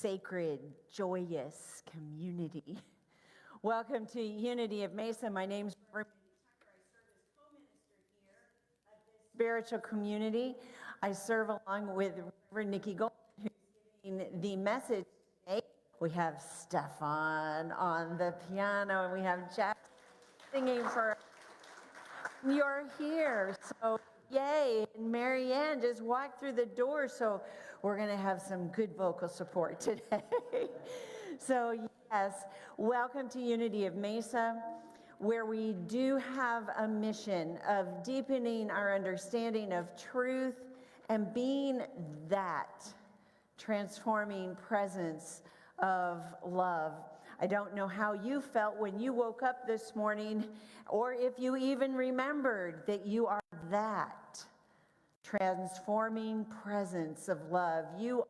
sacred, joyous community. Welcome to Unity of Mesa. My name's Reverend Tucker. I serve as co-minister here of this spiritual community. I serve along with Reverend Nickie Golden, who's giving the message today. We have Stefan on the piano, and we have Jack singing for us. You're here, so yay. And Marianne just walked through the door, so we're going to have some good vocal support today. So yes, welcome to Unity of Mesa, where we do have a mission of deepening our understanding of truth and being that transforming presence of love. I don't know how you felt when you woke up this morning, or if you even remembered that you are that transforming presence of love. You are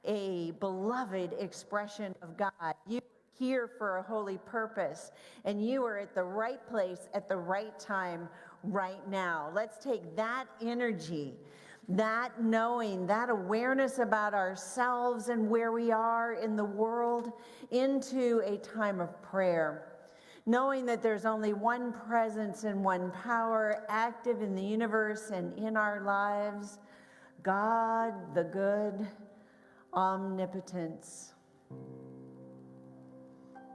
a beloved expression of God. You are here for a holy purpose, and you are at the right place at the right time right now. Let's take that energy, that knowing, that awareness about ourselves and where we are in the world into a time of prayer. Knowing that there's only one presence and one power active in the universe and in our lives, God, the good, omnipotence.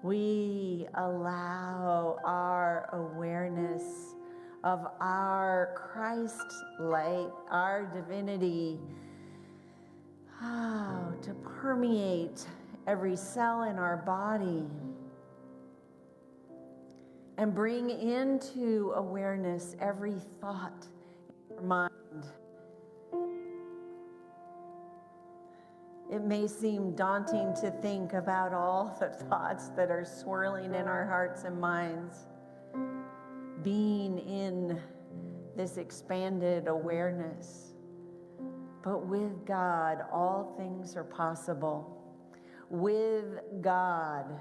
We allow our awareness of our Christ light, our divinity, to permeate every cell in our body and bring into awareness every thought in our mind. It may seem daunting to think about all the thoughts that are swirling in our hearts and minds. Being in this expanded awareness. But with God, all things are possible. With God,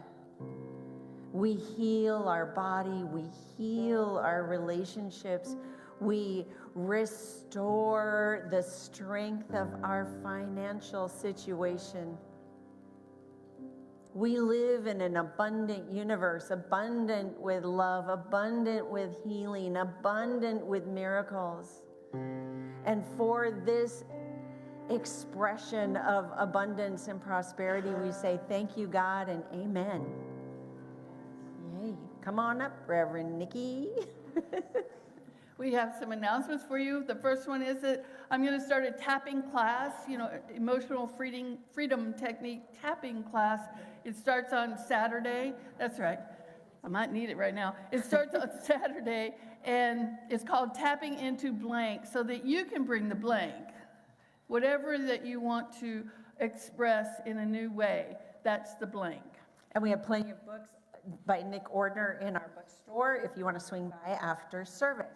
we heal our body, we heal our relationships, we restore the strength of our financial situation. We live in an abundant universe, abundant with love, abundant with healing, abundant with miracles. And for this expression of abundance and prosperity, we say thank you, God, and amen. Yay. Come on up, Reverend Nickie. We have some announcements for you. The first one is that I'm going to start a tapping class, emotional freedom technique tapping class. It starts on Saturday. That's right. I might need it right now. It starts on Saturday, and it's called Tapping Into Blank, so that you can bring the blank. Whatever that you want to express in a new way, that's the blank. And we have plenty of books by Nick Ordner in our bookstore if you want to swing by after service.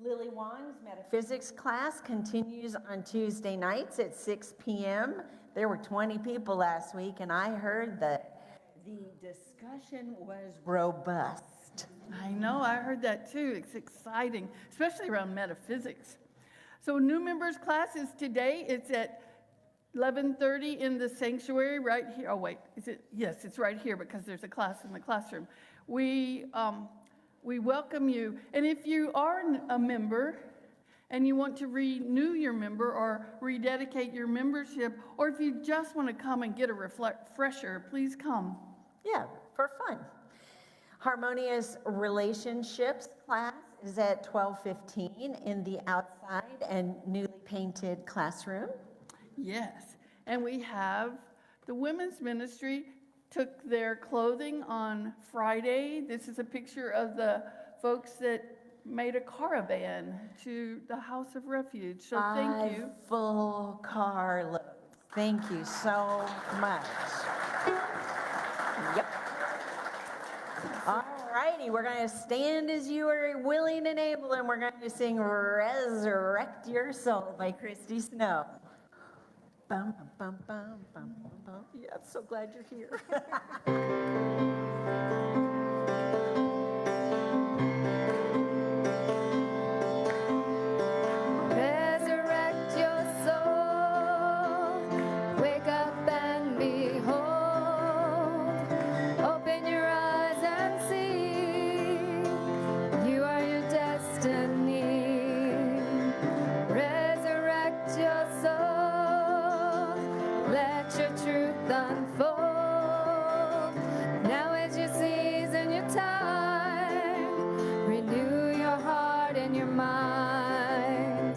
Lily Wong's metaphysics class continues on Tuesday nights at 6 p.m. There were 20 people last week, and I heard that the discussion was robust. I know, I heard that too. It's exciting, especially around metaphysics. So new members class is today. It's at 11:30 in the sanctuary right here. Oh, wait, is it? Yes, it's right here because there's a class in the classroom. We welcome you. And if you are a member and you want to renew your member or rededicate your membership, or if you just want to come and get a refresher, please come. Yeah, for fun. Harmonious Relationships class is at 12:15 in the outside and newly painted classroom. Yes, and we have the women's ministry took their clothing on Friday. This is a picture of the folks that made a caravan to the House of Refuge. So thank you. Full carloads. Thank you so much. Yep. All righty, we're going to stand as you are willing and able, and we're going to sing Resurrect Your Soul by Christy Snow. Bum, bum, bum, bum, bum, bum. Yeah, I'm so glad you're here. Resurrect your soul, wake up mind.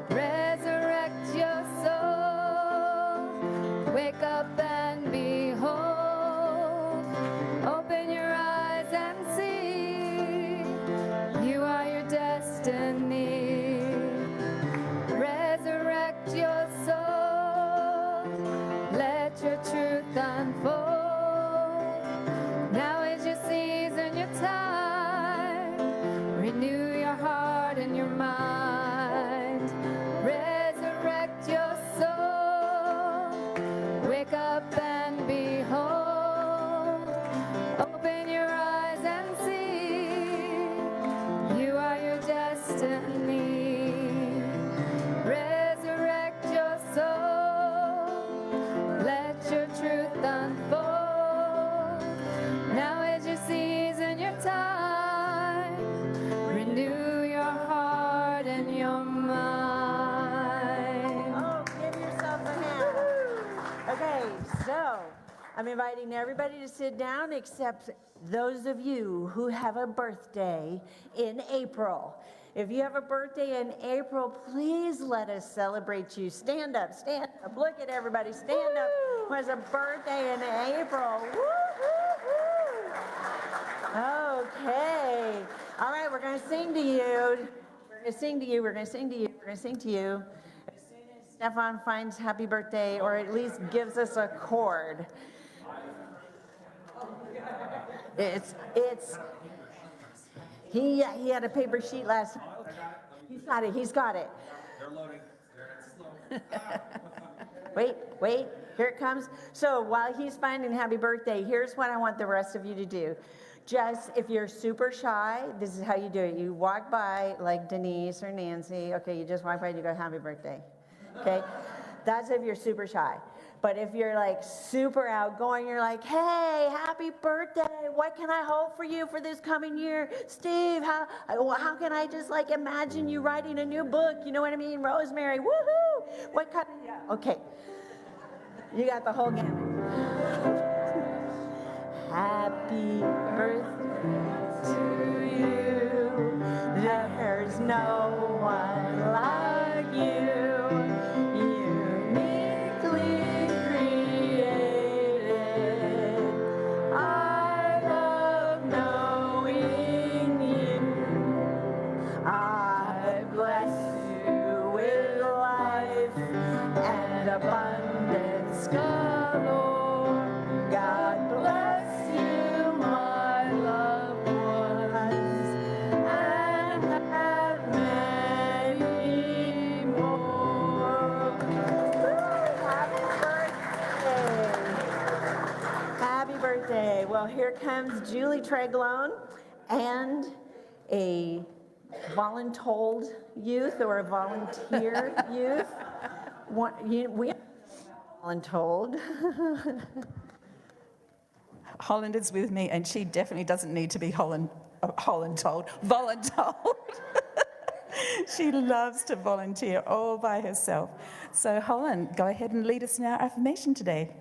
Resurrect your soul. Wake up and behold. Open your eyes and see. You are your destiny. Resurrect your soul. Let your truth unfold. Now is your season, your time. Renew your heart and your mind. Resurrect your soul. Wake up and behold. Open your eyes and see. You are your destiny. Resurrect your soul. Let your truth unfold. Now is your season, your time. Renew your heart and your mind. Oh, give yourself a hand. Okay, so I'm inviting everybody to sit down except those of you who have a birthday in April. If you have a birthday in April, please let us celebrate you. Stand up, stand up. Look at everybody, stand up. Who has a birthday in April? Woo, woo, woo. Okay. All right, we're going to sing to you. We're going to sing to you. We're going to sing to you. We're going to sing to you. As soon as Stefan finds happy birthday, or at least gives us a chord. He had a paper sheet last time. He's got it. They're loading. They're slow. Wait, here it comes. So while he's finding happy birthday, here's what I want the rest of you to do. Just, if you're super shy, this is how you do it. You walk by like Denise or Nancy. Okay, you just walk by and you go, happy birthday. Okay? That's if you're super shy. But if you're like super outgoing, you're like, hey, happy birthday. What can I hope for you for this coming year? Steve, how can I just like imagine you writing a new book? You know what I mean? Rosemary, woohoo. What kind of, okay. You got the whole gamut. Happy birthday to you. There's no one like you. Abundance galore. God bless you, my loved ones, and have many more. Happy birthday. Happy birthday. Well, here comes Julie Treglone and a voluntold youth or a volunteer youth. We are voluntold. Holland is with me, and she definitely doesn't need to be voluntold. She loves to volunteer all by herself. So Holland, go ahead and lead us in our affirmation today.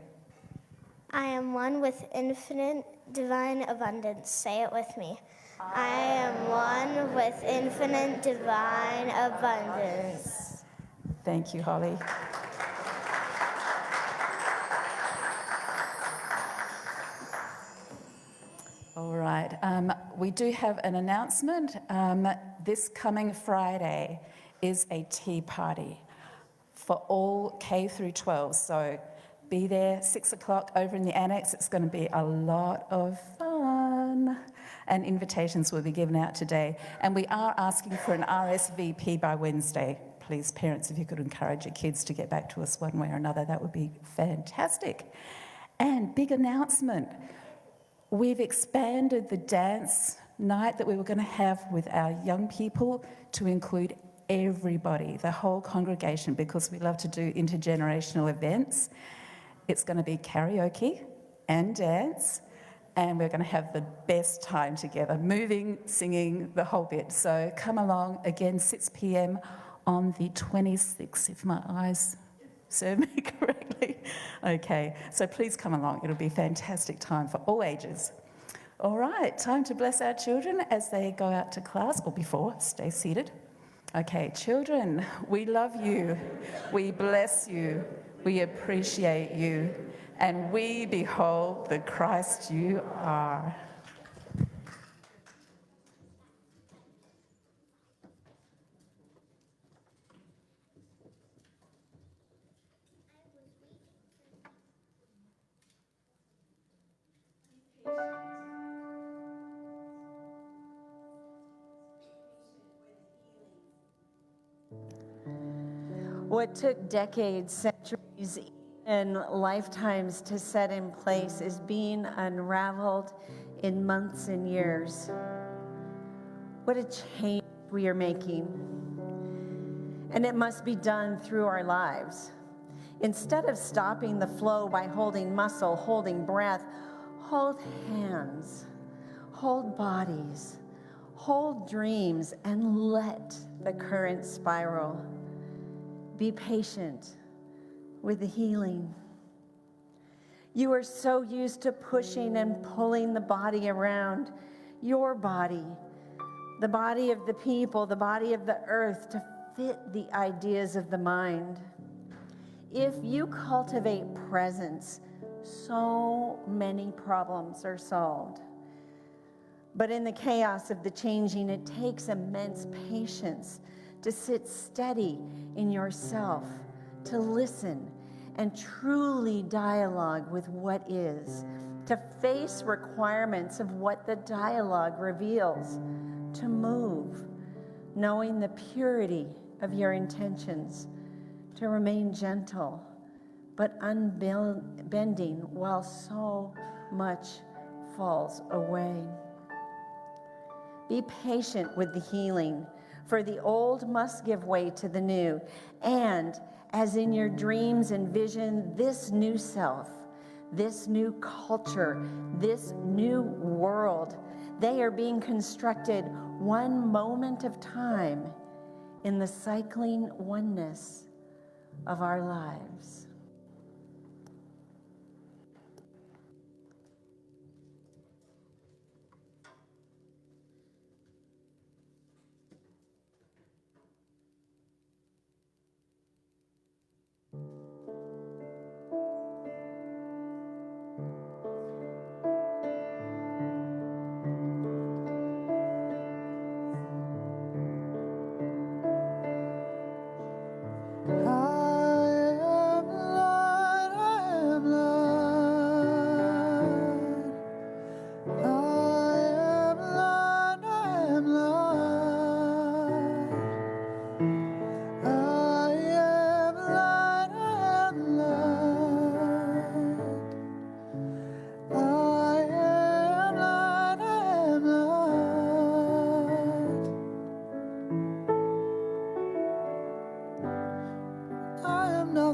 I am one with infinite divine abundance. Say it with me. I am one with infinite divine abundance. Thank you, Holly. All right, we do have an announcement. This coming Friday is a tea party for all K through 12. So be there 6 o'clock over in the annex. It's going to be a lot of fun. And invitations will be given out today. And we are asking for an RSVP by Wednesday. Please, parents, if you could encourage your kids to get back to us one way or another, that would be fantastic. And big announcement. We've expanded the dance night that we were going to have with our young people to include everybody, the whole congregation, because we love to do intergenerational events. It's going to be karaoke and dance, and we're going to have the best time together, moving, singing, the whole bit. So come along, again, 6 p.m. on the 26th, if my eyes serve me correctly. Okay, so please come along. It'll be a fantastic time for all ages. All right, time to bless our children as they go out to class, or before, stay seated. Okay, children, we love you, we bless you, we appreciate you, and we behold the Christ you are. What took decades, centuries, and lifetimes to set in place is being unraveled in months and years. What a change we are making. And it must be done through our lives. Instead of stopping the flow by holding muscle, holding breath, hold hands, hold bodies, hold dreams, and let the current spiral. Be patient with the healing. You are so used to pushing and pulling the body around, your body, the body of the people, the body of the earth, to fit the ideas of the mind. If you cultivate presence, so many problems are solved. But in the chaos of the changing, it takes immense patience to sit steady in yourself, to listen and truly dialogue with what is, to face requirements of what the dialogue reveals, to move, knowing the purity of your intentions, to remain gentle, but unbending while so much falls away. Be patient with the healing, for the old must give way to the new. And as in your dreams envision this new self, this new culture, this new world, they are being constructed one moment of time in the cycling oneness of our lives.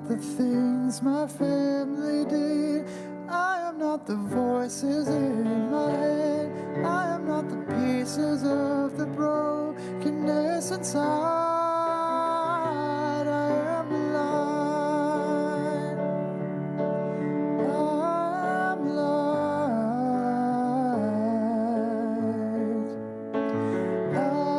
The things my family did. I am not the voices in my head. I am not the pieces of the brokenness inside. I am light. I am light. I am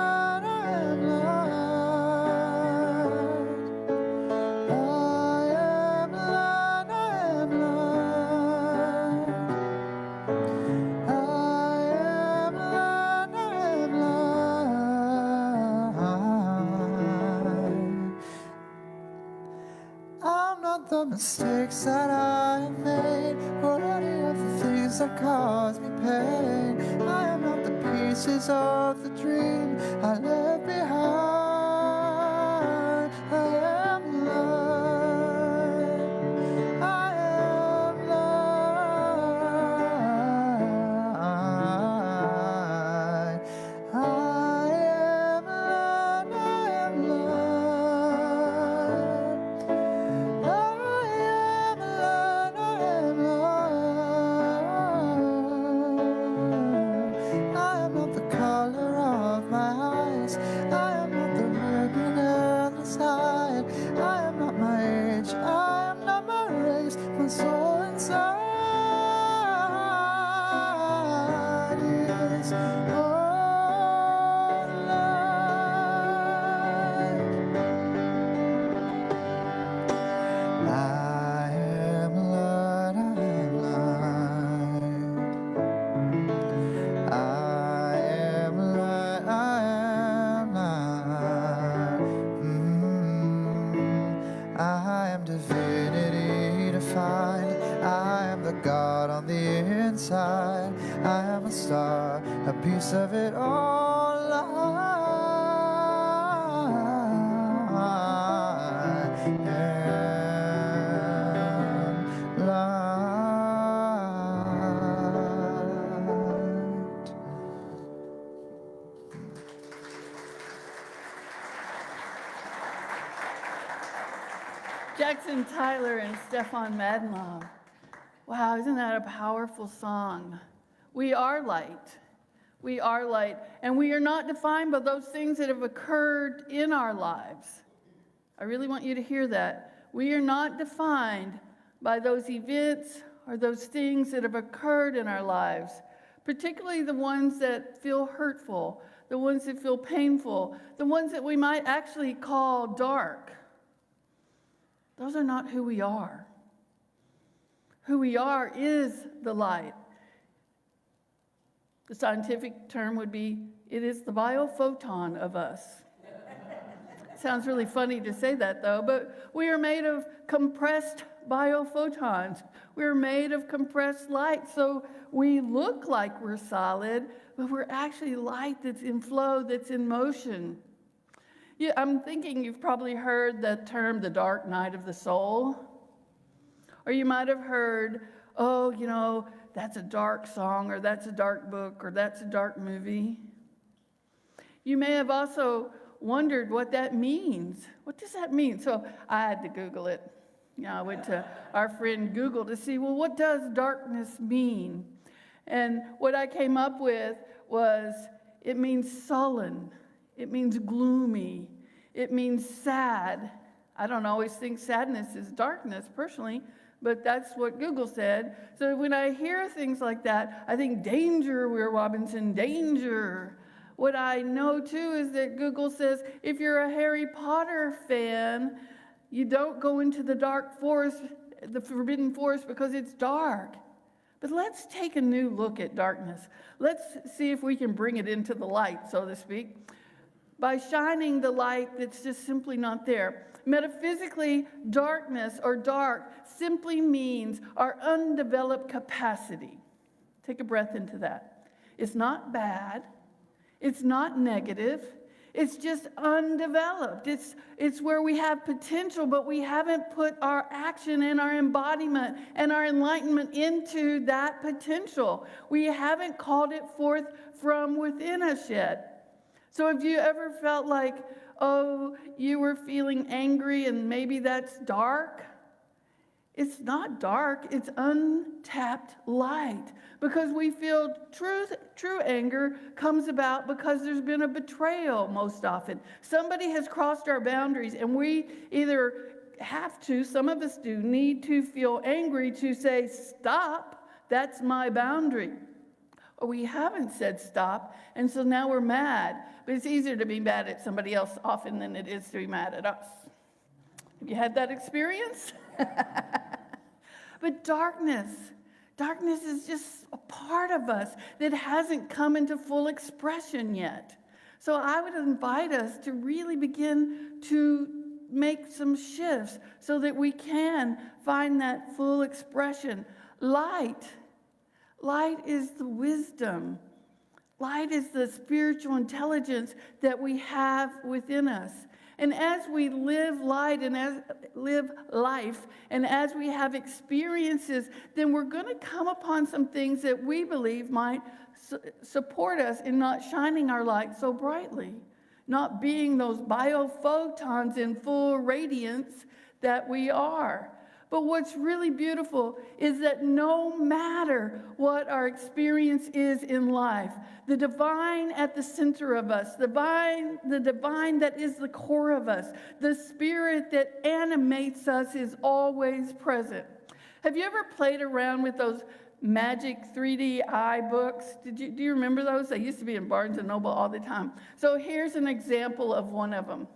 light. I am light. The mistakes that I have made, or any of the things that cause me pain. I am not the pieces of the dream I left behind. I am light. I am light. I am light. I am light. I am not the color of my eyes. I am not but on the inside, I am a star, a piece of it all. I am light. Jackson Tyler and Stefan Madlov. Wow, isn't that a powerful song? We are light. We are light. And we are not defined by those things that have occurred in our lives. I really want you to hear that. We are not defined by those events or those things that have occurred in our lives, particularly the ones that feel hurtful, the ones that feel painful, the ones that we might actually call dark. Those are not who we are. Who we are is the light. The scientific term would be, it is the biophoton of us. Sounds really funny to say that, though, but we are made of compressed biophotons. We're made of compressed light, so we look like we're solid, but we're actually light that's in flow, that's in motion. Yeah, I'm thinking you've probably heard the term the dark night of the soul. Or you might have heard, oh, you know, that's a dark song, or that's a dark book, or that's a dark movie. You may have also wondered what that means. What does that mean? So I had to Google it. I went to our friend Google to see, well, what does darkness mean? And what I came up with was, it means sullen. It means gloomy. It means sad. I don't always think sadness is darkness, personally, but that's what Google said. So when I hear things like that, I think danger, Weir Robinson, danger. What I know, too, is that Google says if you're a Harry Potter fan, you don't go into the dark forest, the forbidden forest, because it's dark. But let's take a new look at darkness. Let's see if we can bring it into the light, so to speak, by shining the light that's just simply not there. Metaphysically, darkness or dark simply means our undeveloped capacity. Take a breath into that. It's not bad. It's not negative. It's just undeveloped. It's where we have potential, but we haven't put our action and our embodiment and our enlightenment into that potential. We haven't called it forth from within us yet. So have you ever felt like, oh, you were feeling angry and maybe that's dark? It's not dark, it's untapped light. Because we feel true anger comes about because there's been a betrayal most often. Somebody has crossed our boundaries, and we either have to, some of us do, need to feel angry to say, stop, that's my boundary. Or we haven't said stop, and so now we're mad. But it's easier to be mad at somebody else often than it is to be mad at us. Have you had that experience? But darkness is just a part of us that hasn't come into full expression yet. So I would invite us to really begin to make some shifts so that we can find that full expression. Light is the wisdom. Light is the spiritual intelligence that we have within us. And as we live light and as live life, and as we have experiences, then we're going to come upon some things that we believe might support us in not shining our light so brightly, not being those biophotons in full radiance that we are. But what's really beautiful is that no matter what our experience is in life, the divine at the center of us, the divine that is the core of us, the spirit that animates us is always present. Have you ever played around with those magic 3D eye books? Do you remember those? They used to be in Barnes & Noble all the time. So here's an example of one of them.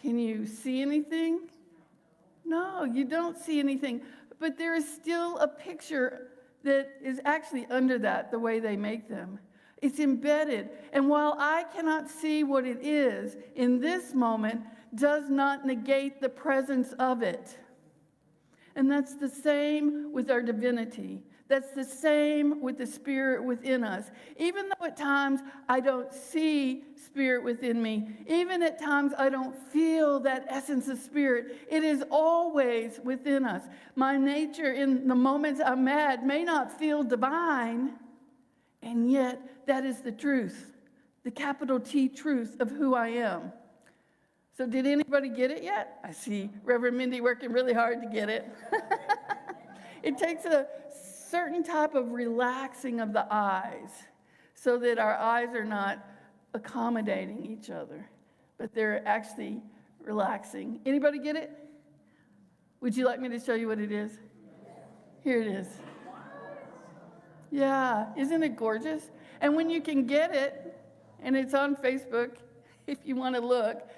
Can you see anything? No, you don't see anything. But there is still a picture that is actually under that, the way they make them. It's embedded. And while I cannot see what it is in this moment, does not negate the presence of it. And that's the same with our divinity. That's the same with the Spirit within us. Even though at times I don't see Spirit within me, even at times I don't feel that essence of Spirit, it is always within us. My nature in the moments I'm mad may not feel divine, and yet that is the truth, the capital T truth of who I am. So did anybody get it yet? I see Reverend Mindy working really hard to get it. It takes a certain type of relaxing of the eyes so that our eyes are not accommodating each other, but they're actually relaxing. Anybody get it? Would you like me to show you what it is? Here it is. Yeah, isn't it gorgeous? And when you can get it, and it's on Facebook, if you want to look,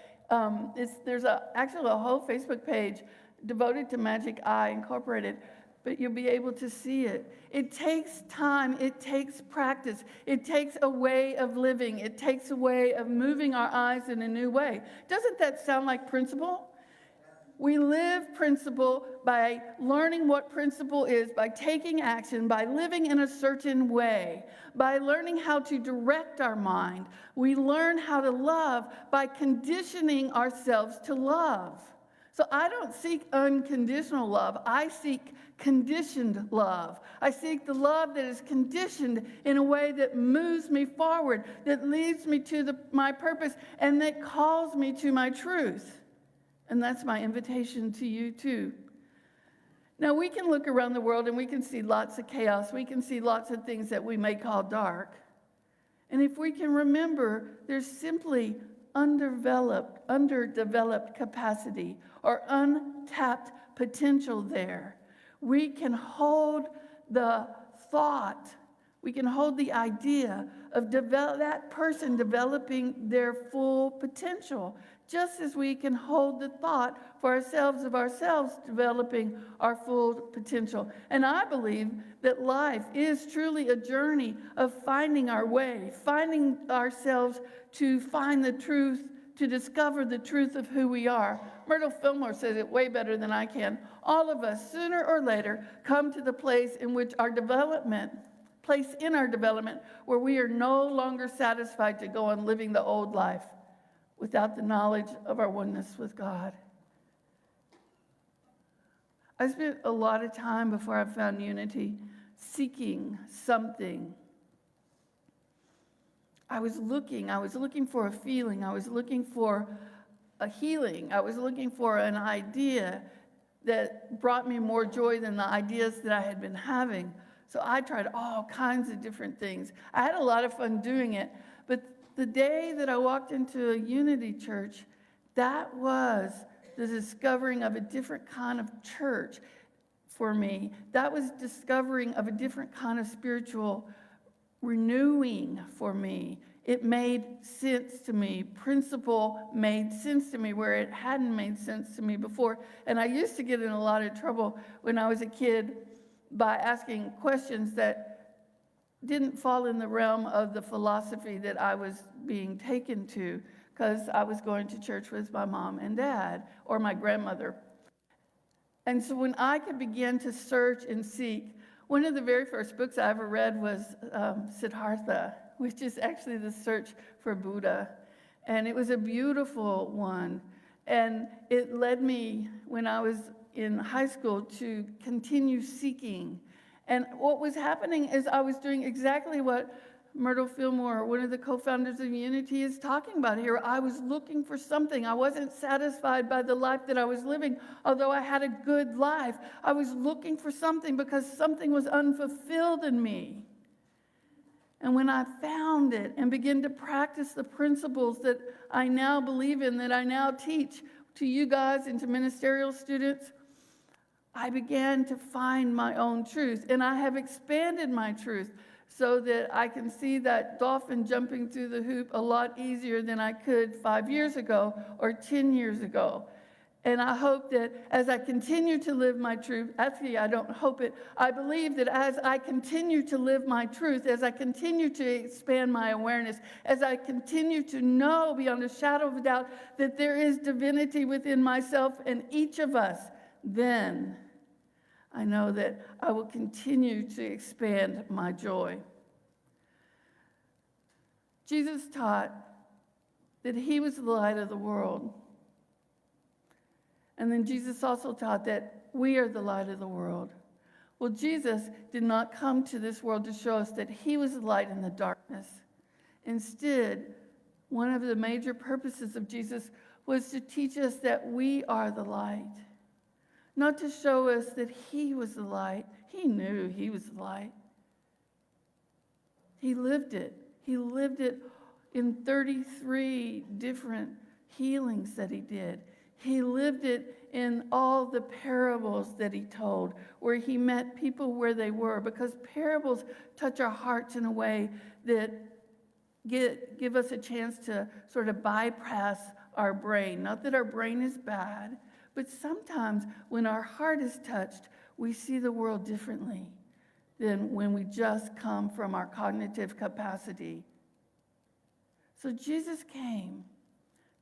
there's actually a whole Facebook page devoted to Magic Eye Incorporated, but you'll be able to see it. It takes time. It takes practice. It takes a way of living. It takes a way of moving our eyes in a new way. Doesn't that sound like principle? We live principle by learning what principle is, by taking action, by living in a certain way, by learning how to direct our mind. We learn how to love by conditioning ourselves to love. So I don't seek unconditional love. I seek conditioned love. I seek the love that is conditioned in a way that moves me forward, that leads me to my purpose, and that calls me to my truth. And that's my invitation to you too. Now we can look around the world and we can see lots of chaos. We can see lots of things that we may call dark. And if we can remember, there's simply underdeveloped capacity or untapped potential there. We can hold the thought, we can hold the idea of that person developing their full potential, just as we can hold the thought for ourselves of ourselves developing our full potential. And I believe that life is truly a journey of finding our way, finding ourselves to find the truth, to discover the truth of who we are. Myrtle Fillmore says it way better than I can. All of us, sooner or later, come to the place in which our development, where we are no longer satisfied to go on living the old life without the knowledge of our oneness with God. I spent a lot of time before I found unity seeking something. I was looking for a feeling. I was looking for a healing. I was looking for an idea that brought me more joy than the ideas that I had been having. So I tried all kinds of different things. I had a lot of fun doing it. But the day that I walked into a unity church, that was the discovering of a different kind of church for me. That was discovering of a different kind of spiritual renewing for me. It made sense to me. Principle made sense to me where it hadn't made sense to me before. And I used to get in a lot of trouble when I was a kid by asking questions that didn't fall in the realm of the philosophy that I was being taken to, because I was going to church with my mom and dad or my grandmother. And so when I could begin to search and seek, one of the very first books I ever read was Siddhartha, which is actually the search for Buddha. And it was a beautiful one. And it led me, when I was in high school, to continue seeking. And what was happening is I was doing exactly what Myrtle Fillmore, one of the co-founders of Unity, is talking about here. I was looking for something. I wasn't satisfied by the life that I was living, although I had a good life. I was looking for something because something was unfulfilled in me. And when I found it and began to practice the principles that I now believe in, that I now teach to you guys and to ministerial students, I began to find my own truth. And I have expanded my truth so that I can see that dolphin jumping through the hoop a lot easier than I could 5 years ago or 10 years ago. And I hope that as I continue to live my truth, actually I don't hope it, I believe that as I continue to live my truth, as I continue to expand my awareness, as I continue to know beyond a shadow of a doubt that there is divinity within myself and each of us, then I know that I will continue to expand my joy. Jesus taught that he was the light of the world. And then Jesus also taught that we are the light of the world. Well, Jesus did not come to this world to show us that he was the light in the darkness. Instead, one of the major purposes of Jesus was to teach us that we are the light. Not to show us that he was the light. He knew he was the light. He lived it. He lived it in 33 different healings that he did. He lived it in all the parables that he told, where he met people where they were, because parables touch our hearts in a way that give us a chance to sort of bypass our brain. Not that our brain is bad, but sometimes when our heart is touched, we see the world differently than when we just come from our cognitive capacity. So Jesus came.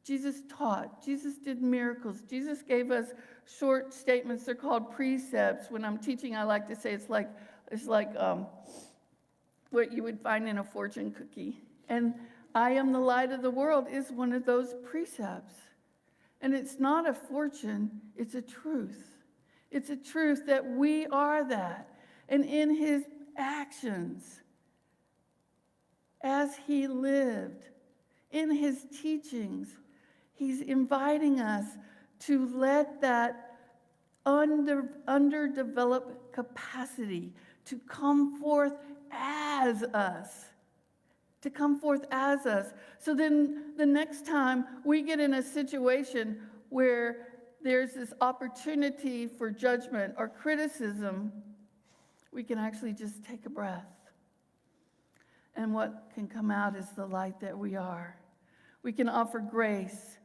Jesus taught. Jesus did miracles. Jesus gave us short statements. They're called precepts. When I'm teaching, I like to say it's like what you would find in a fortune cookie. And I am the light of the world is one of those precepts. And it's not a fortune, it's a truth. It's a truth that we are that. And in his actions, as he lived, in his teachings, he's inviting us to let that underdeveloped capacity to come forth as us. To come forth as us. So then the next time we get in a situation where there's this opportunity for judgment or criticism, we can actually just take a breath. And what can come out is the light that we are. We can offer grace.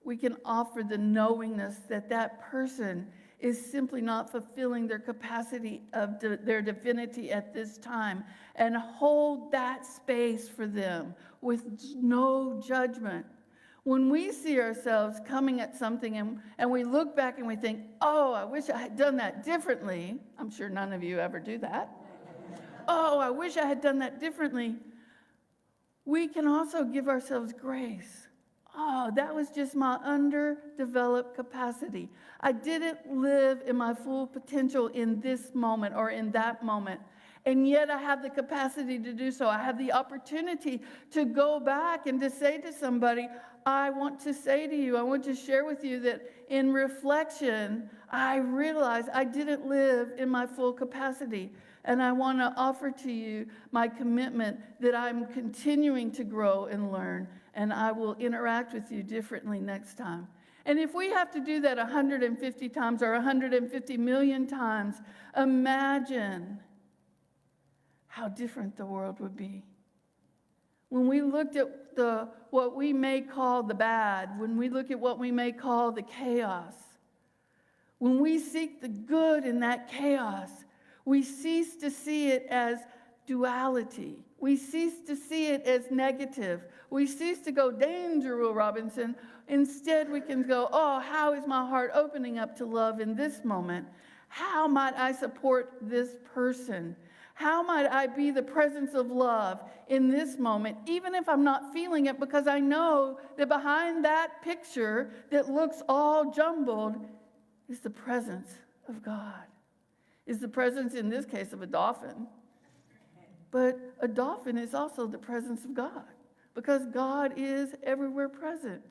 We can offer the knowingness that that person is simply not fulfilling their capacity of their divinity at this time, and hold that space for them with no judgment. When we see ourselves coming at something and we look back and we think, oh, I wish I had done that differently. I'm sure none of you ever do that. Oh, I wish I had done that differently. We can also give ourselves grace. Oh, that was just my underdeveloped capacity. I didn't live in my full potential in this moment or in that moment. And yet I have the capacity to do so. I have the opportunity to go back and to say to somebody, I want to say to you, I want to share with you that in reflection, I realized I didn't live in my full capacity. And I want to offer to you my commitment that I'm continuing to grow and learn, and I will interact with you differently next time. And if we have to do that 150 times or 150 million times, imagine how different the world would be. When we looked at what we may call the bad, when we look at what we may call the chaos, when we seek the good in that chaos, we cease to see it as duality. We cease to see it as negative. We cease to go, danger, Will Robinson. Instead, we can go, oh, how is my heart opening up to love in this moment? How might I support this person? How might I be the presence of love in this moment, even if I'm not feeling it, because I know that behind that picture that looks all jumbled is the presence of God. Is the presence, in this case, of a dolphin. But a dolphin is also the presence of God, because God is everywhere present.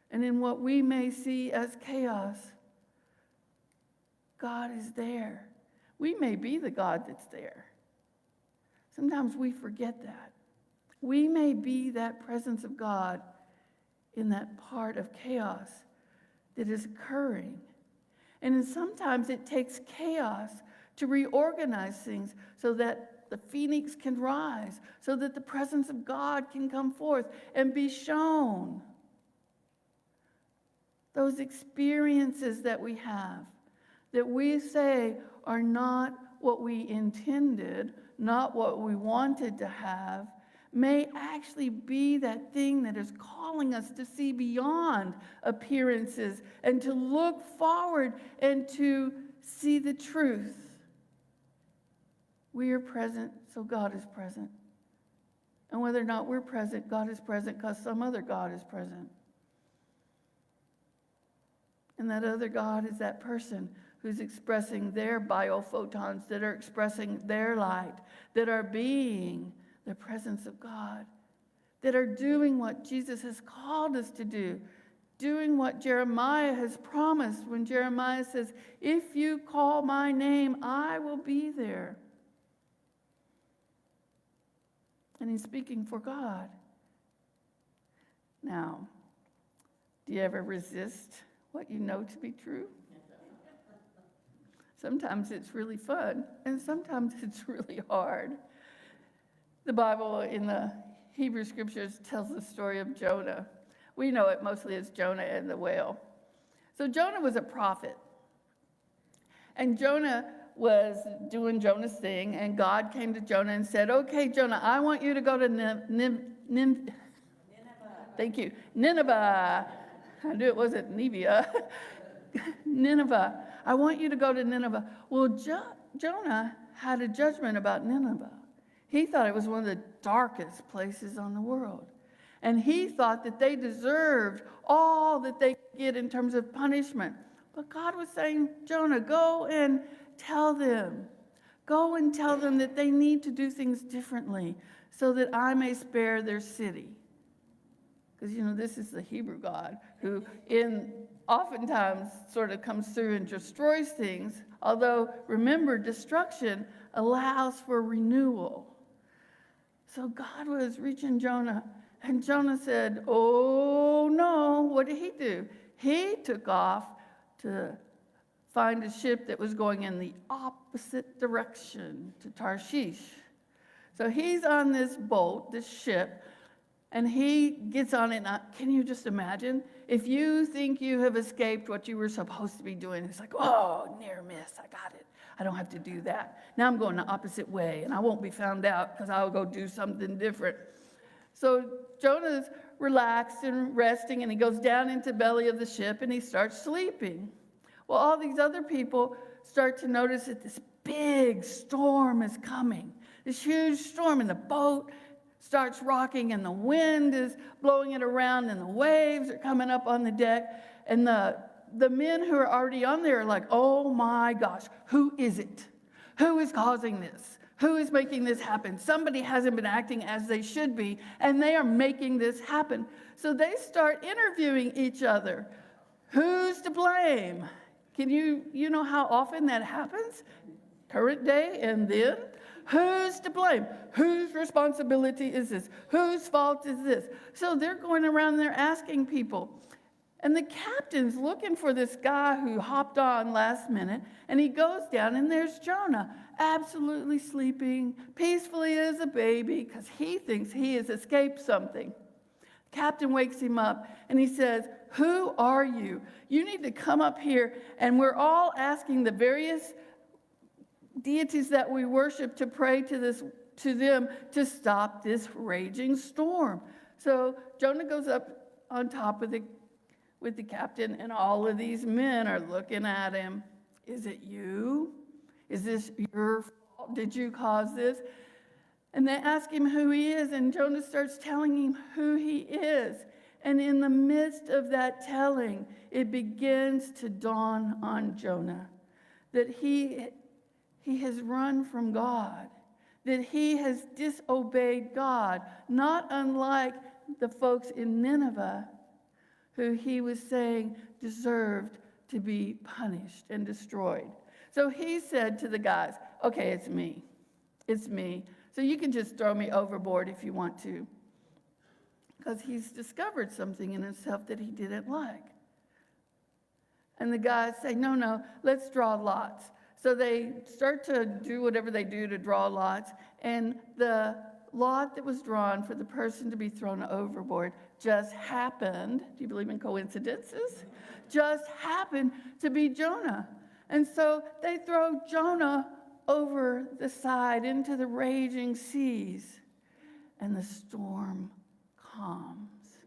And in what we may see as chaos, God is there. We may be the God that's there. Sometimes we forget that. We may be that presence of God in that part of chaos that is occurring. And sometimes it takes chaos to reorganize things so that the phoenix can rise, so that the presence of God can come forth and be shown. Those experiences that we have, that we say are not what we intended, not what we wanted to have, may actually be that thing that is calling us to see beyond appearances and to look forward and to see the truth. We are present, so God is present. And whether or not we're present, God is present because some other God is present. And that other God is that person who's expressing their biophotons, that are expressing their light, that are being the presence of God, that are doing what Jesus has called us to do, doing what Jeremiah has promised when Jeremiah says, if you call my name, I will be there. And he's speaking for God. Now, do you ever resist what you know to be true? Sometimes it's really fun, and sometimes it's really hard. The Bible in the Hebrew Scriptures tells the story of Jonah. We know it mostly as Jonah and the whale. So Jonah was a prophet. And Jonah was doing Jonah's thing, and God came to Jonah and said, okay, Jonah, I want you to go to Nineveh. Thank you. Nineveh. I knew it wasn't Nevia. Nineveh. I want you to go to Nineveh. Well, Jonah had a judgment about Nineveh. He thought it was one of the darkest places on the world. And he thought that they deserved all that they could get in terms of punishment. But God was saying, Jonah, go and tell them. Go and tell them that they need to do things differently so that I may spare their city. Because, this is the Hebrew God who oftentimes sort of comes through and destroys things. Although, remember, destruction allows for renewal. So God was reaching Jonah, and Jonah said, oh no, what did he do? He took off to find a ship that was going in the opposite direction to Tarshish. So he's on this boat, this ship, and he gets on it. Now, can you just imagine? If you think you have escaped what you were supposed to be doing, it's like, oh, near miss, I got it. I don't have to do that. Now I'm going the opposite way, and I won't be found out because I'll go do something different. So Jonah's relaxed and resting, and he goes down into the belly of the ship, and he starts sleeping. Well, all these other people start to notice that this big storm is coming, this huge storm, and the boat starts rocking, and the wind is blowing it around, and the waves are coming up on the deck, and the men who are already on there are like, oh my gosh, who is it? Who is causing this? Who is making this happen? Somebody hasn't been acting as they should be, and they are making this happen. So they start interviewing each other. Who's to blame? Can you know how often that happens? Current day and then? Who's to blame? Whose responsibility is this? Whose fault is this? So they're going around and they're asking people. And the captain's looking for this guy who hopped on last minute, and he goes down, and there's Jonah, absolutely sleeping, peacefully as a baby, because he thinks he has escaped something. Captain wakes him up, and he says, who are you? You need to come up here, and we're all asking the various deities that we worship to pray to them to stop this raging storm. So Jonah goes up on top of with the captain, and all of these men are looking at him. Is it you? Is this your fault? Did you cause this? And they ask him who he is, and Jonah starts telling him who he is. And in the midst of that telling, it begins to dawn on Jonah that he has run from God, that he has disobeyed God, not unlike the folks in Nineveh who he was saying deserved to be punished and destroyed. So he said to the guys, okay, it's me. It's me. So you can just throw me overboard if you want to. Because he's discovered something in himself that he didn't like. And the guys say, no, let's draw lots. So they start to do whatever they do to draw lots. And the lot that was drawn for the person to be thrown overboard just happened, do you believe in coincidences? Just happened to be Jonah. And so they throw Jonah over the side into the raging seas, and the storm calms.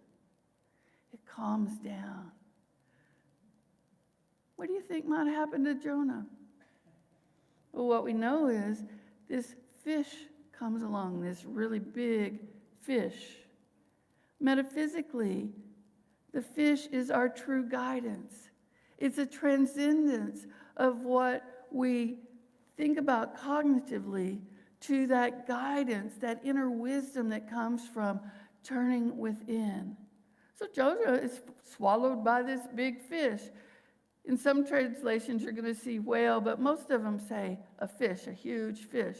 It calms down. What do you think might happen to Jonah? Well, what we know is this fish comes along, this really big fish. Metaphysically, the fish is our true guidance. It's a transcendence of what we think about cognitively to that guidance, that inner wisdom that comes from turning within. So Jonah is swallowed by this big fish. In some translations, you're going to see whale, but most of them say a fish, a huge fish.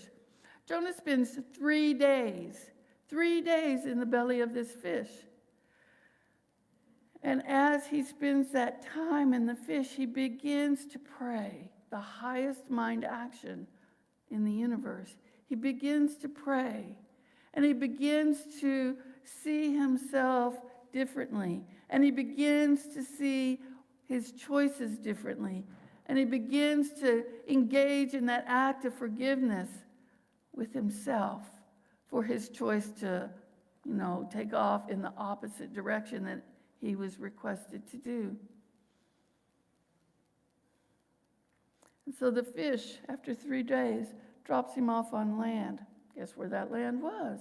Jonah spends 3 days in the belly of this fish. And as he spends that time in the fish, he begins to pray, the highest mind action in the universe. He begins to pray, and he begins to see himself differently, and he begins to see his choices differently, and he begins to engage in that act of forgiveness with himself for his choice to, take off in the opposite direction that he was requested to do. And so the fish, after 3 days, drops him off on land. Guess where that land was?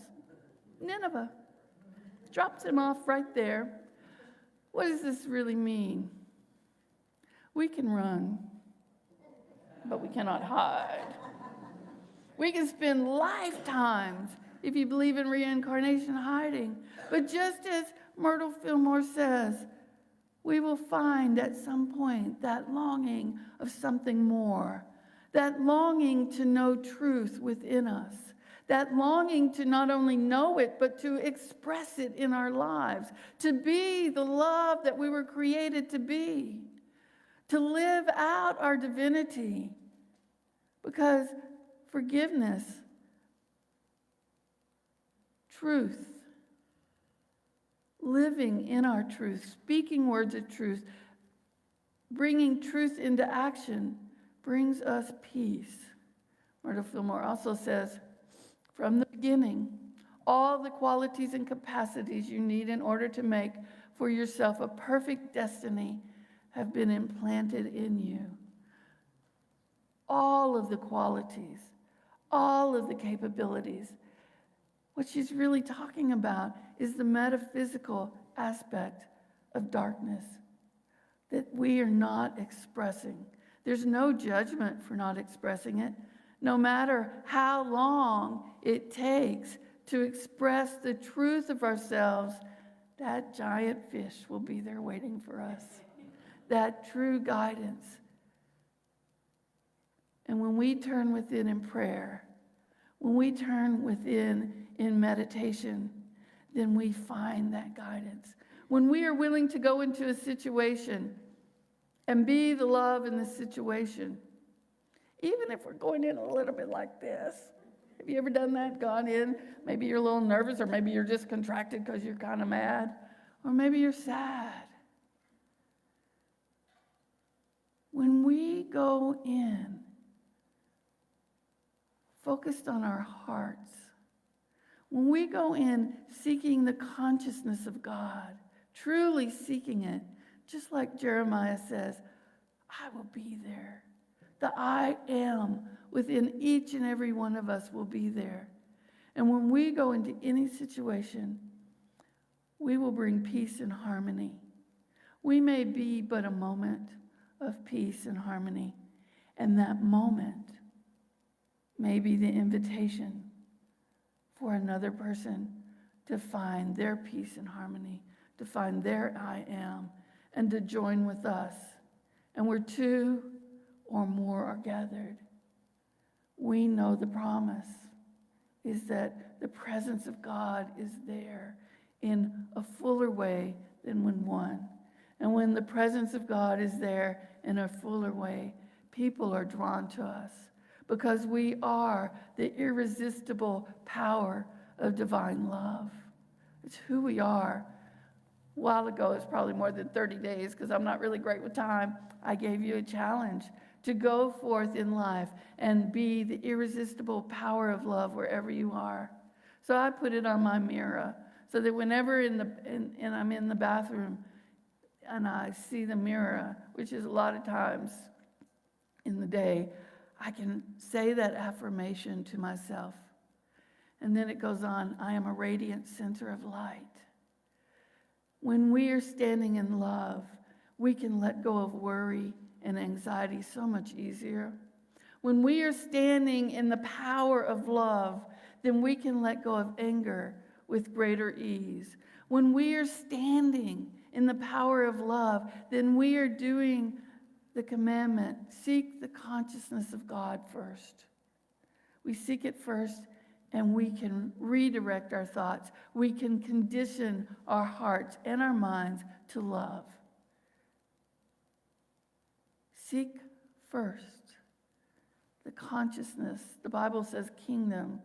Nineveh. Drops him off right there. What does this really mean? We can run, but we cannot hide. We can spend lifetimes, if you believe in reincarnation, hiding. But just as Myrtle Fillmore says, we will find at some point that longing of something more, that longing to know truth within us, that longing to not only know it, but to express it in our lives, to be the love that we were created to be, to live out our divinity. Because forgiveness, truth, living in our truth, speaking words of truth, bringing truth into action, brings us peace. Myrtle Fillmore also says, from the beginning, all the qualities and capacities you need in order to make for yourself a perfect destiny have been implanted in you. All of the qualities, all of the capabilities. What she's really talking about is the metaphysical aspect of darkness that we are not expressing. There's no judgment for not expressing it. No matter how long it takes to express the truth of ourselves, that giant fish will be there waiting for us. That true guidance. And when we turn within in prayer, when we turn within in meditation, then we find that guidance. When we are willing to go into a situation and be the love in the situation, even if we're going in a little bit like this. Have you ever done that? Gone in, maybe you're a little nervous, or maybe you're just contracted because you're kind of mad, or maybe you're sad. When we go in, focused on our hearts, when we go in seeking the consciousness of God, truly seeking it, just like Jeremiah says, I will be there. The I am within each and every one of us will be there. And when we go into any situation, we will bring peace and harmony. We may be but a moment of peace and harmony, and that moment may be the invitation for another person to find their peace and harmony, to find their I am, and to join with us. And where two or more are gathered, we know the promise is that the presence of God is there in a fuller way than when one. And when the presence of God is there in a fuller way, people are drawn to us because we are the irresistible power of divine love. It's who we are. A while ago, it's probably more than 30 days because I'm not really great with time, I gave you a challenge to go forth in life and be the irresistible power of love wherever you are. So I put it on my mirror so that whenever I'm in the bathroom and I see the mirror, which is a lot of times in the day, I can say that affirmation to myself. And then it goes on, I am a radiant center of light. When we are standing in love, we can let go of worry and anxiety so much easier. When we are standing in the power of love, then we can let go of anger with greater ease. When we are standing in the power of love, then we are doing the commandment, seek the consciousness of God first. We seek it first, and we can redirect our thoughts. We can condition our hearts and our minds to love. Seek first the consciousness. The Bible says kingdom.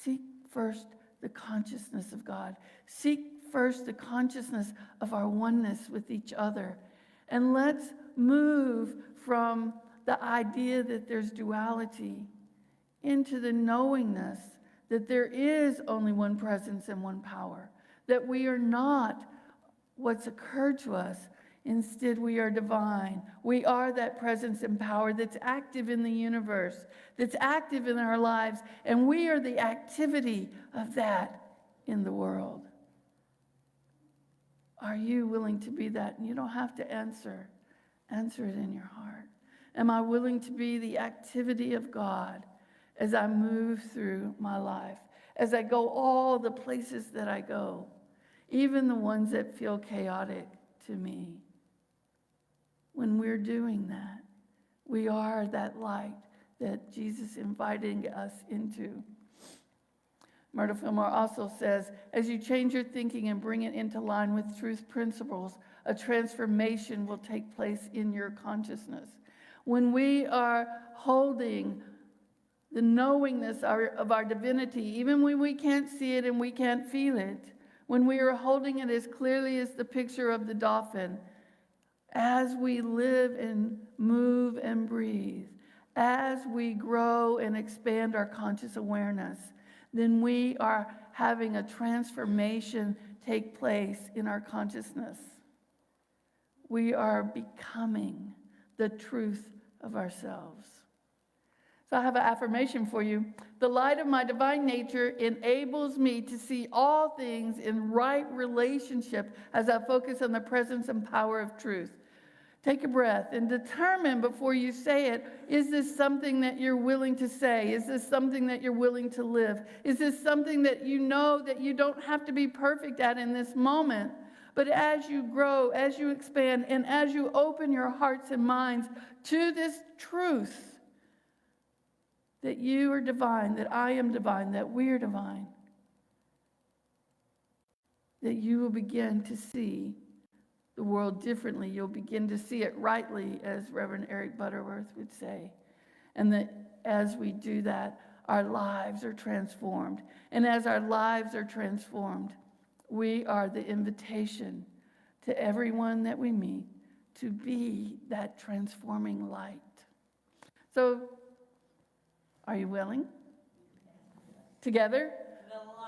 Seek first the consciousness of God. Seek first the consciousness of our oneness with each other. And let's move from the idea that there's duality into the knowingness that there is only one presence and one power, that we are not what's occurred to us. Instead, we are divine. We are that presence and power that's active in the universe, that's active in our lives, and we are the activity of that in the world. Are you willing to be that? And you don't have to answer it in your heart. Am I willing to be the activity of God as I move through my life, as I go all the places that I go, even the ones that feel chaotic to me? When we're doing that, we are that light that Jesus invited us into. Myrtle Fillmore also says, as you change your thinking and bring it into line with truth principles, a transformation will take place in your consciousness. When we are holding the knowingness of our divinity, even when we can't see it and we can't feel it, when we are holding it as clearly as the picture of the dolphin, as we live and move and breathe, as we grow and expand our conscious awareness, then we are having a transformation take place in our consciousness. We are becoming the truth of ourselves. So I have an affirmation for you. The light of my divine nature enables me to see all things in right relationship as I focus on the presence and power of truth. Take a breath and determine before you say it, is this something that you're willing to say? Is this something that you're willing to live? Is this something that you know that you don't have to be perfect at in this moment? But as you grow, as you expand, and as you open your hearts and minds to this truth, that you are divine, that I am divine, that we are divine, that you will begin to see the world differently. You'll begin to see it rightly, as Reverend Eric Butterworth would say. And that as we do that, our lives are transformed. And as our lives are transformed, we are the invitation to everyone that we meet to be that transforming light. So, are you willing? Together?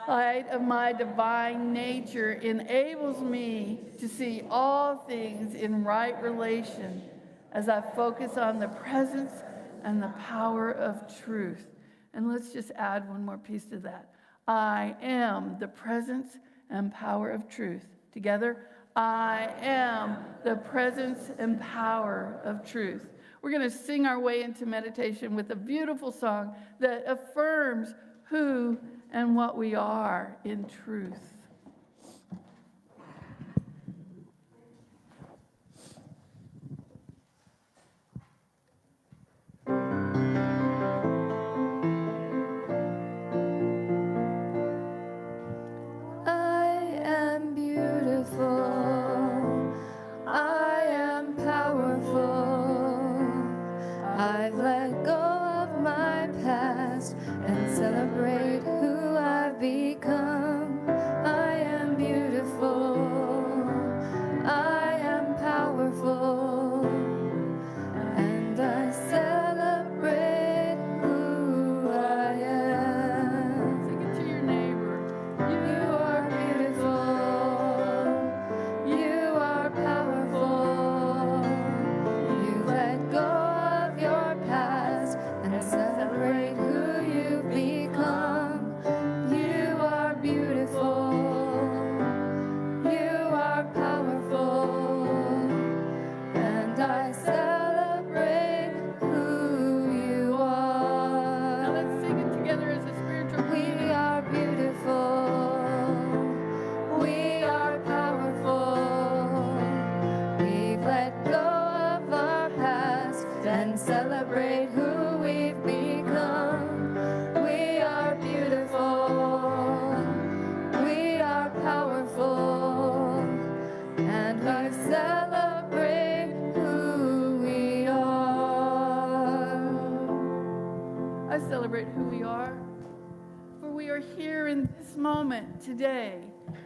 The light of my divine nature enables me to see all things in right relation as I focus on the presence and the power of truth. And let's just add one more piece to that. I am the presence and power of truth. Together, I am the presence and power of truth. We're going to sing our way into meditation with a beautiful song that affirms who and what we are in truth. I am beautiful. I am powerful. I've let go of my past and celebrate who I've become. I am beautiful. I am powerful. And I celebrate who I am. Sing it to your neighbor. You are beautiful. You are powerful. You let go of your past and I celebrate who we are. For we are here in this moment today,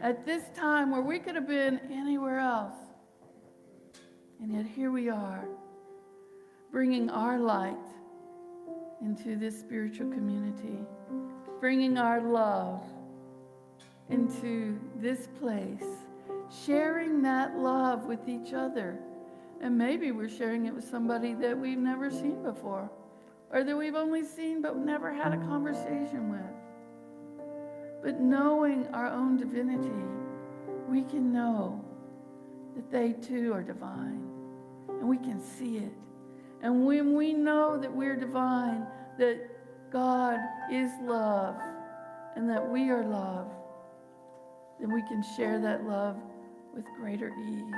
at this time where we could have been anywhere else. And yet here we are, bringing our light into this spiritual community, bringing our love into this place, sharing that love with each other. And maybe we're sharing it with somebody that we've never seen before, or that we've only seen but never had a conversation with. But knowing our own divinity, we can know that they too are divine, and we can see it. And when we know that we're divine, that God is love, and that we are love, then we can share that love with greater ease.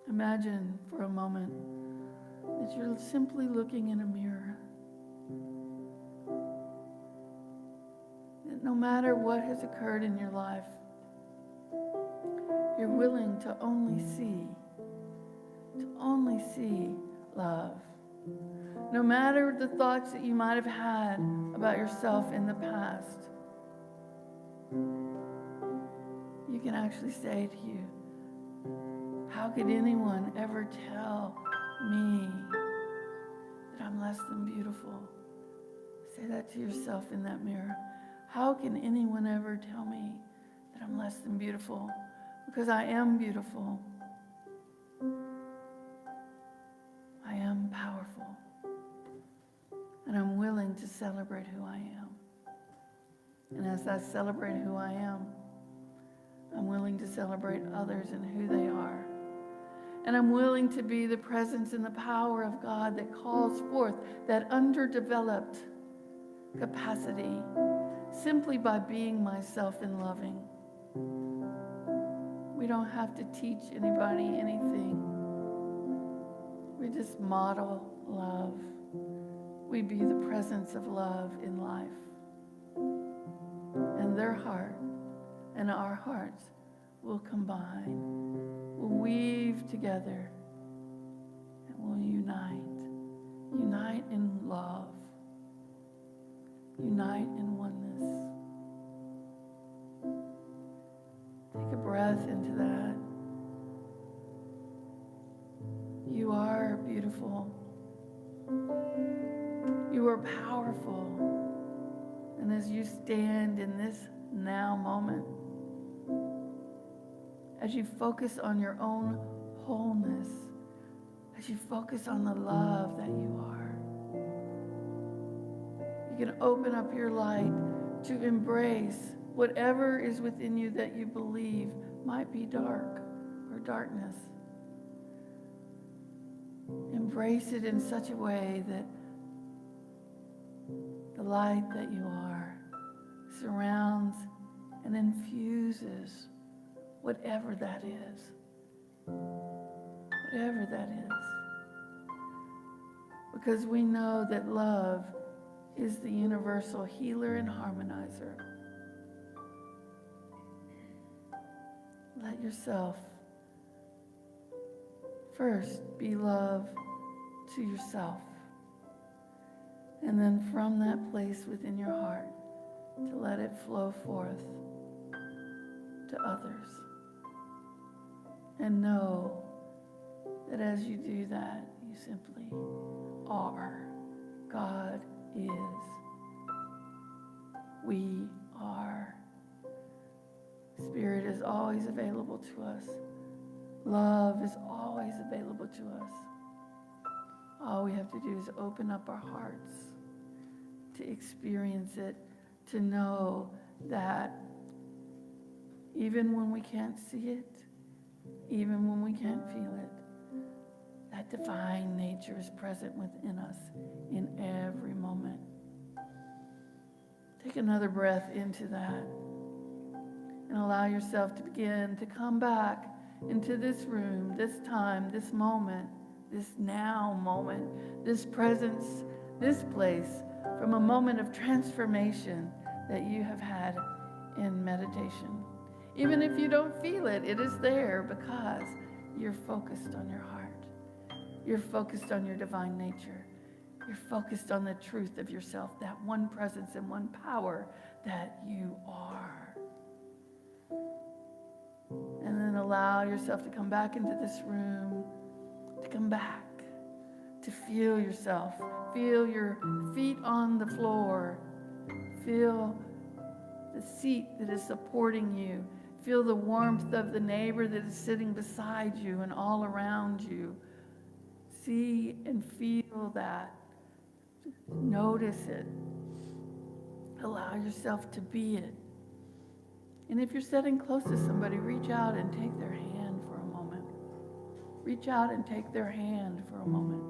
Imagine for a moment that you're simply looking in a mirror. That no matter what has occurred in your life, you're willing to only see love. No matter the thoughts that you might have had about yourself in the past, you can actually say to you, how could anyone ever tell me that I'm less than beautiful? Say that to yourself in that mirror. How can anyone ever tell me that I'm less than beautiful? Because I am beautiful. I am powerful. And I'm willing to celebrate who I am. And as I celebrate who I am, I'm willing to celebrate others and who they are. And I'm willing to be the presence and the power of God that calls forth that underdeveloped capacity simply by being myself and loving. We don't have to teach anybody anything. We just model love. We be the presence of love in life. And their heart and our hearts will combine, will weave together, and will unite. Unite in love. Unite in oneness. Take a breath into that. You are beautiful. You are powerful. And as you stand in this now moment, as you focus on your own wholeness, as you focus on the love that you are, you can open up your light to embrace whatever is within you that you believe might be dark or darkness. Embrace it in such a way that the light that you are surrounds and infuses whatever that is. Whatever that is. Because we know that love is the universal healer and harmonizer. Let yourself first be love to yourself. And then from that place within your heart, to let it flow forth to others. And know that as you do that, you simply are. God is. We are. Spirit is always available to us. Love is always available to us. All we have to do is open up our hearts to experience it, to know that even when we can't see it, even when we can't feel it, that divine nature is present within us in every moment. Take another breath into that and allow yourself to begin to come back into this room, this time, this moment, this now moment, this presence, this place, from a moment of transformation that you have had in meditation. Even if you don't feel it, it is there because you're focused on your heart. You're focused on your divine nature. You're focused on the truth of yourself, that one presence and one power that you are. And then allow yourself to come back into this room, to come back, to feel yourself. Feel your feet on the floor. Feel the seat that is supporting you. Feel the warmth of the neighbor that is sitting beside you and all around you. See and feel that. Notice it. Allow yourself to be it. And if you're sitting close to somebody, reach out and take their hand for a moment. Reach out and take their hand for a moment.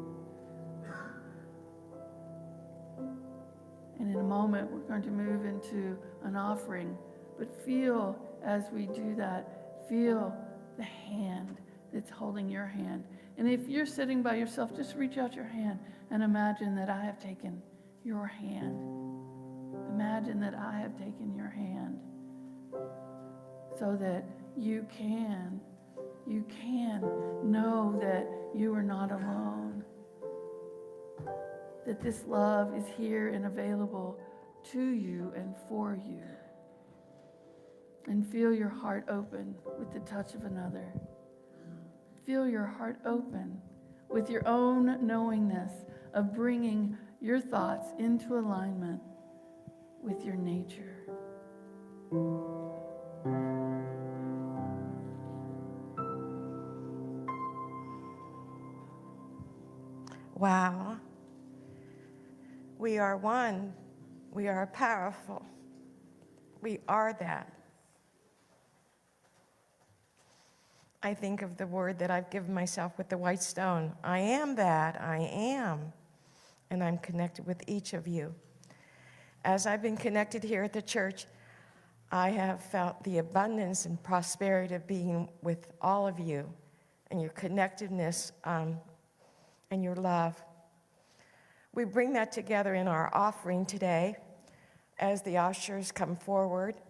And in a moment, we're going to move into an offering. But feel, as we do that, feel the hand that's holding your hand. And if you're sitting by yourself, just reach out your hand and imagine that I have taken your hand. Imagine that I have taken your hand so that you can know that you are not alone. That this love is here and available to you and for you. And feel your heart open with the touch of another. Feel your heart open with your own knowingness of bringing your thoughts into alignment with your nature. Wow. We are one. We are powerful. We are that. I think of the word that I've given myself with the white stone. I am that. I am. And I'm connected with each of you. As I've been connected here at the church, I have felt the abundance and prosperity of being with all of you and your connectedness and your love. We bring that together in our offering today as the ushers come forward.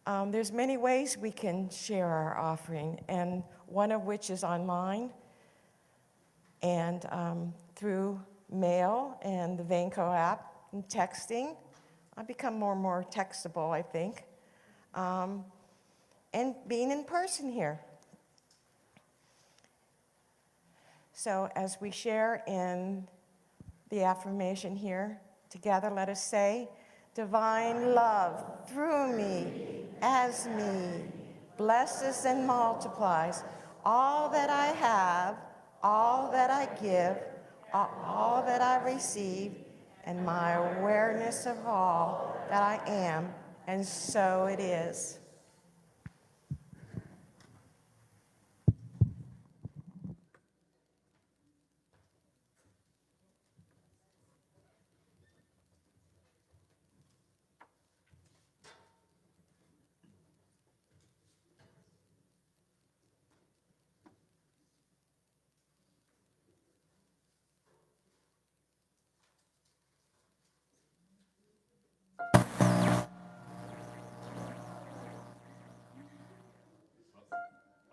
There's many ways we can share our offering, and one of which is online and through mail and the Vanco app and texting. I've become more and more textable, I think, and being in person here. So as we share in the affirmation here together, let us say, divine love through me, as me, blesses and multiplies all that I have, all that I give, all that I receive, and my awareness of all that I am, and so it is.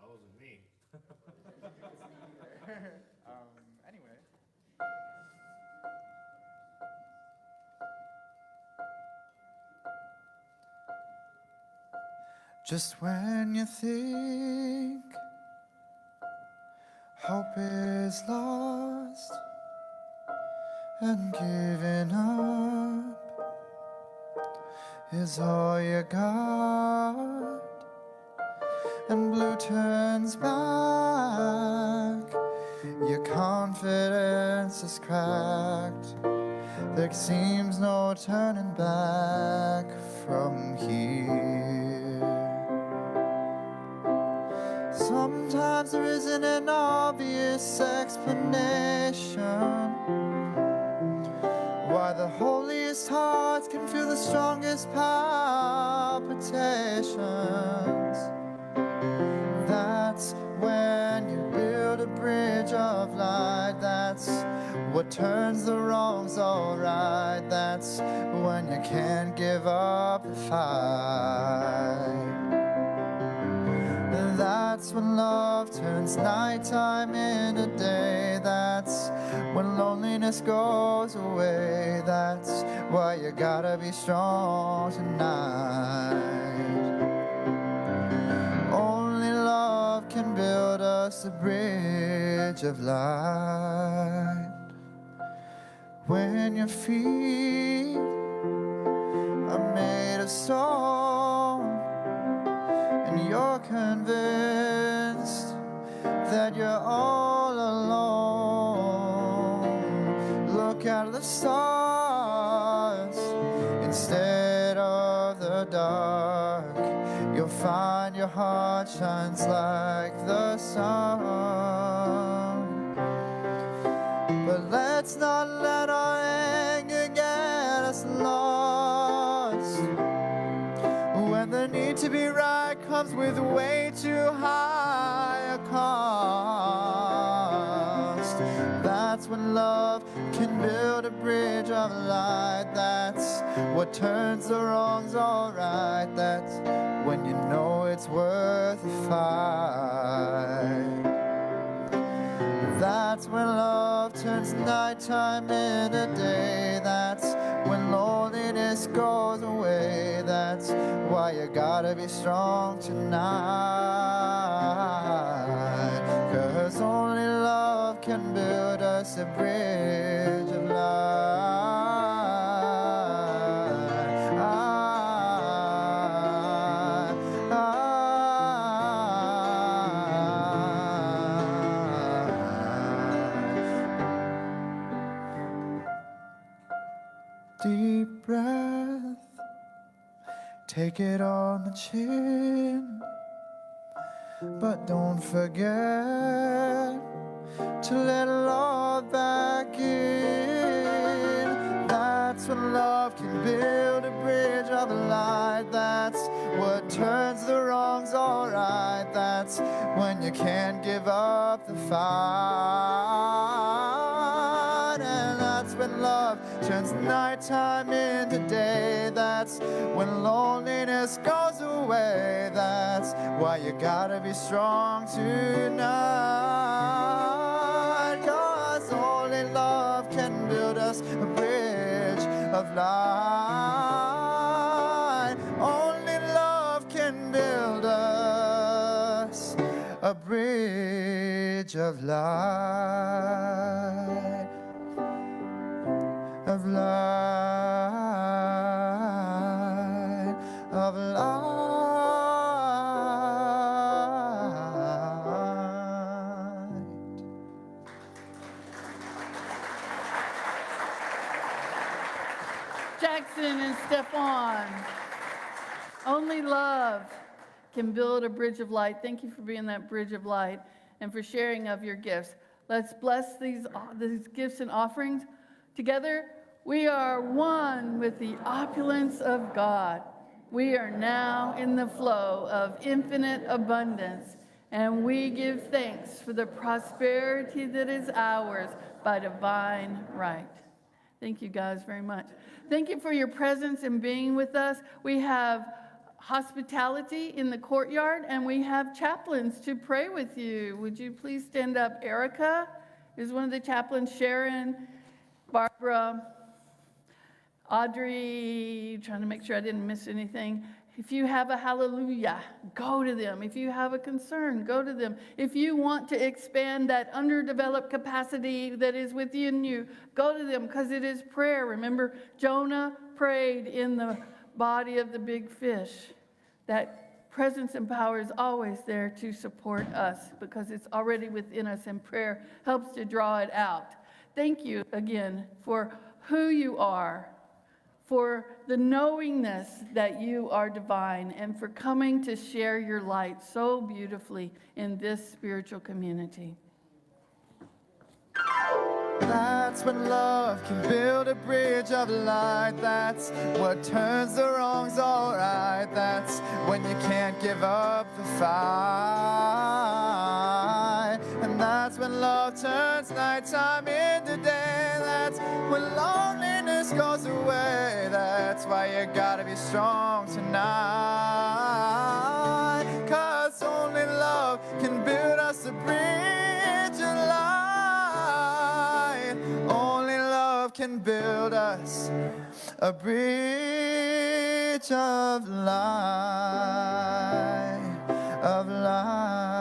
That wasn't me. Anyway. Just when you think hope is lost and giving up is all you got, and blue turns back, your confidence is cracked, there seems no turning back from here. Sometimes there isn't an obvious explanation why the holiest hearts can feel the strongest palpitations. That's when you build a bridge of light. That's what turns the wrongs all right. That's when you can't give up the fight. That's when love turns nighttime into day. That's when loneliness goes away. That's why you gotta be strong tonight. Only love can build us a bridge of light. When your feet are made of stone and you're convinced that you're all alone, look at the stars instead of the dark. You'll find your heart shines like the sun. But let's not let our anger get us lost. When the need to be right comes with way too high a cost. That's when love can build a bridge of light. That's what turns the wrongs alright. That's when you know it's worth a fight. That's when love turns nighttime into day. That's when loneliness goes away. That's why you gotta be strong tonight. 'Cause only love can build us a bridge of light. Deep breath, take it on the chin, but don't forget to let love back in. That's when love can build a bridge of light. That's what turns the wrongs alright. That's when you can't give up the fight. And that's when love turns nighttime into day. That's when loneliness goes away. That's why you gotta be strong tonight. 'Cause only love can build us a bridge of light. Only love can build us a bridge of light. Of light, of light. Jackson and Stefan. Only love can build a bridge of light. Thank you for being that bridge of light and for sharing of your gifts. Let's bless these gifts and offerings. Together, we are one with the opulence of God. We are now in the flow of infinite abundance, and we give thanks for the prosperity that is ours by divine right. Thank you guys very much. Thank you for your presence and being with us. We have hospitality in the courtyard, and we have chaplains to pray with you. Would you please stand up? Erica is one of the chaplains, Sharon, Barbara, Audrey, trying to make sure I didn't miss anything. If you have a hallelujah, go to them. If you have a concern, go to them. If you want to expand that underdeveloped capacity that is within you, go to them, because it is prayer. Remember, Jonah prayed in the body of the big fish. That presence and power is always there to support us because it's already within us, and prayer helps to draw it out. Thank you again for who you are, for the knowingness that you are divine, and for coming to share your light so beautifully in this spiritual community. That's when love can build a bridge of light. That's what turns the wrongs alright. That's when you can't give up the fight. And that's when love turns nighttime into day. That's when loneliness goes away. That's why you gotta be strong tonight. 'Cause only love love can build us a bridge of light, of light.